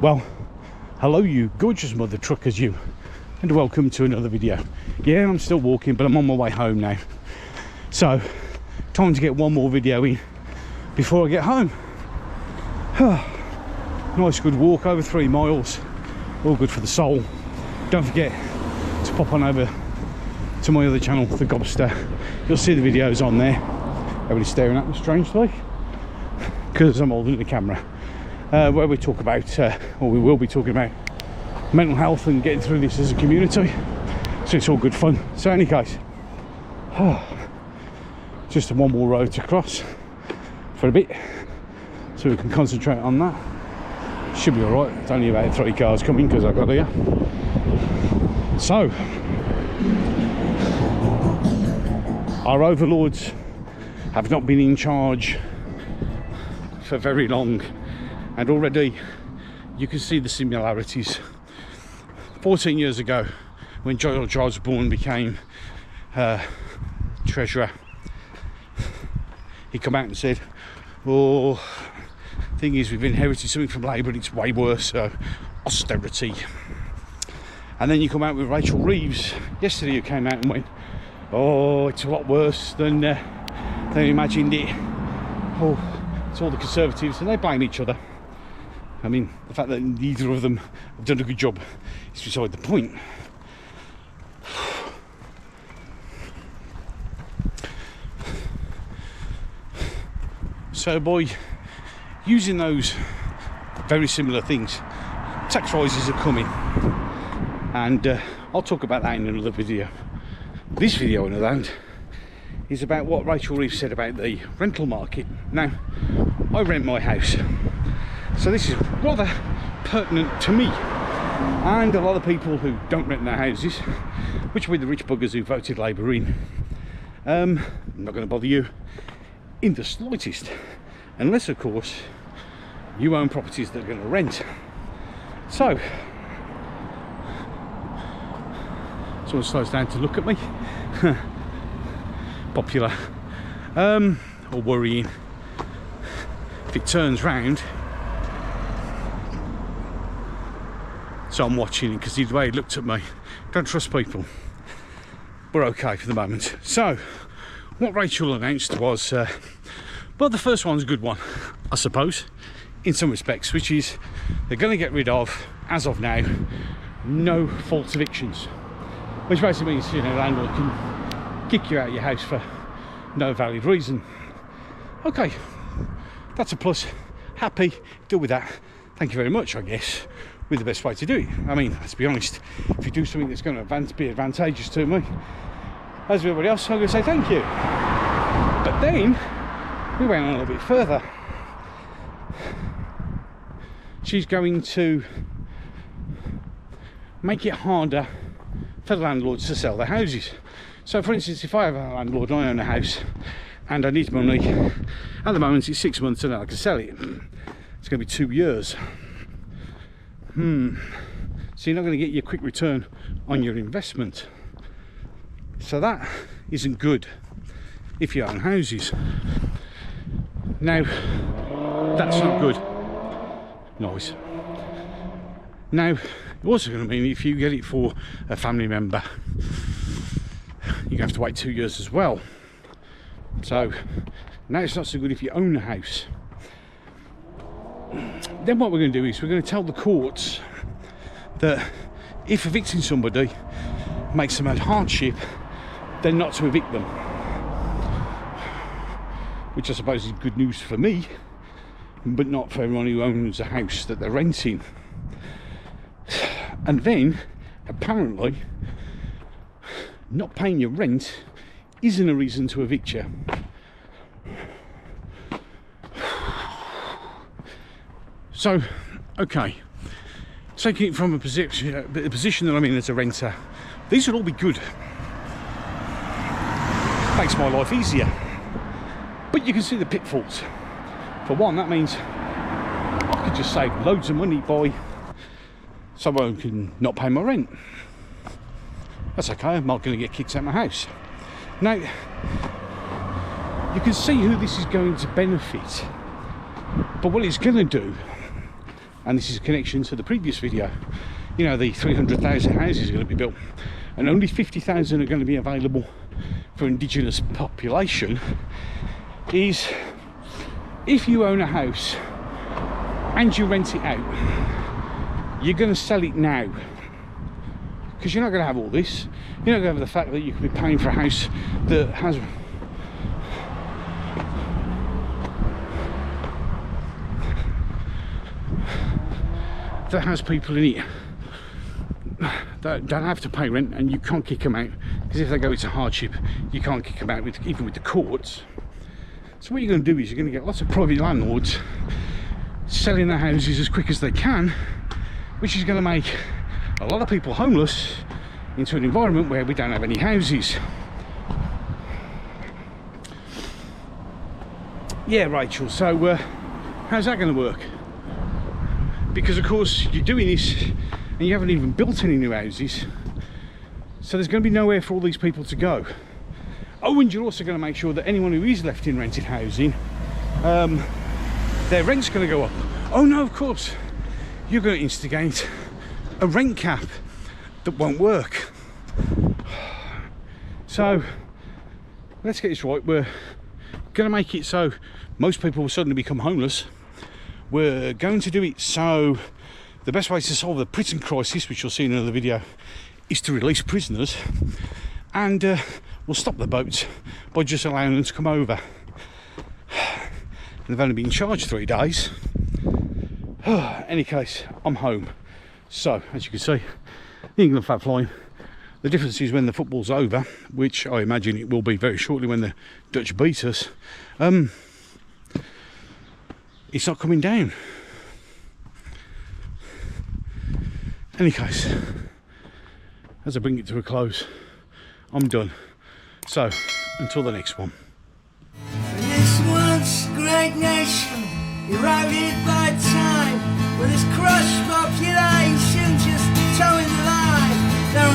Well, hello you gorgeous mother truckers you, and welcome to another video. Yeah, I'm still walking, but I'm on my way home now. So, time to get one more video in before I get home. Nice good walk, over 3 miles. All good for the soul. Don't forget to pop on over to my other channel, The Gobster. You'll see the videos on there. Everybody's staring at me strangely because I'm holding the camera. Where we talk about, or we will be talking about, mental health and getting through this as a community. So it's all good fun. So any case, just one more road to cross for a bit, so we can concentrate on that. Should be all right. It's only about 3 cars coming because I got here. So our overlords have not been in charge for very long, and already you can see the similarities. 14 years ago, when George Osborne became treasurer, he come out and said, oh, thing is, we've inherited something from Labour and it's way worse, so austerity. And then you come out with Rachel Reeves yesterday, who came out and went, oh, it's a lot worse than they imagined it. Oh, it's all the Conservatives, and they blame each other. I mean, the fact that neither of them have done a good job is beside the point. So by using those very similar things, tax rises are coming, and I'll talk about that in another video. This video, on the other hand, is about what Rachel Reeves said about the rental market. Now, I rent my house, so this is rather pertinent to me and a lot of people who don't rent their houses, which will be the rich buggers who voted Labour in. I'm not going to bother you in the slightest, unless of course you own properties that are going to rent. So someone slows down to look at me. Popular, or worrying. If it turns round, so I'm watching it because the way he looked at me. Don't trust people. We're okay for the moment. So what Rachel announced was, well, the first one's a good one, I suppose, in some respects, which is they're going to get rid of, as of now, no fault evictions, which basically means, you know, landlord can kick you out of your house for no valid reason. Okay, that's a plus. Happy, deal with that. Thank you very much, I guess, with the best way to do it. I mean, let's be honest, if you do something that's going to be advantageous to me, as everybody else, I'm going to say thank you. But then we went on a little bit further. She's going to make it harder for the landlords to sell their houses. So for instance, if I have a landlord and I own a house and I need money, at the moment it's 6 months and then I can sell it. It's going to be 2 years. So you're not going to get your quick return on your investment. So that isn't good if you own houses. Now, that's not good. Nice. Now, it's also going to mean if you get it for a family member, you have to wait 2 years as well. So now it's not so good if you own a house. Then what we're going to do is we're going to tell the courts that if evicting somebody makes them a hardship, then not to evict them, which I suppose is good news for me, but not for everyone who owns a house that they're renting. And then apparently not paying your rent isn't a reason to evict you. So, okay, taking it from the position that I'm in as a renter, these would all be good. Makes my life easier. But you can see the pitfalls. For one, that means I could just save loads of money by someone can not pay my rent. That's okay, I'm not going to get kicked out of my house. Now, you can see who this is going to benefit. But what it's going to do and this is a connection to the previous video, you know, the 300,000 houses are going to be built and only 50,000 are going to be available for indigenous population, is if you own a house and you rent it out, you're going to sell it now, because you're not going to have all this. You're not going to have the fact that you could be paying for a house that has people in it that don't have to pay rent, and you can't kick them out, because if they go it's a hardship, you can't kick them out even with the courts. So what you're going to do is you're going to get lots of private landlords selling their houses as quick as they can, which is going to make a lot of people homeless into an environment where we don't have any houses. Yeah, Rachel, so how's that going to work? Because of course you're doing this and you haven't even built any new houses, so there's going to be nowhere for all these people to go. Oh, and you're also going to make sure that anyone who is left in rented housing, their rent's going to go up. Oh no, of course, you're going to instigate a rent cap that won't work. So let's get this right. We're going to make it so most people will suddenly become homeless. We're going to do it so the best way to solve the prison crisis, which you'll see in another video, is to release prisoners, and we'll stop the boats by just allowing them to come over. And they've only been charged 3 days. Any case, I'm home. So as you can see, the England flag flying. The difference is when the football's over, which I imagine it will be very shortly when the Dutch beat us, it's not coming down. Any case, as I bring it to a close, I'm done. So until the next one. This once great nation, eroded by time, with its crushed population just towing the line. There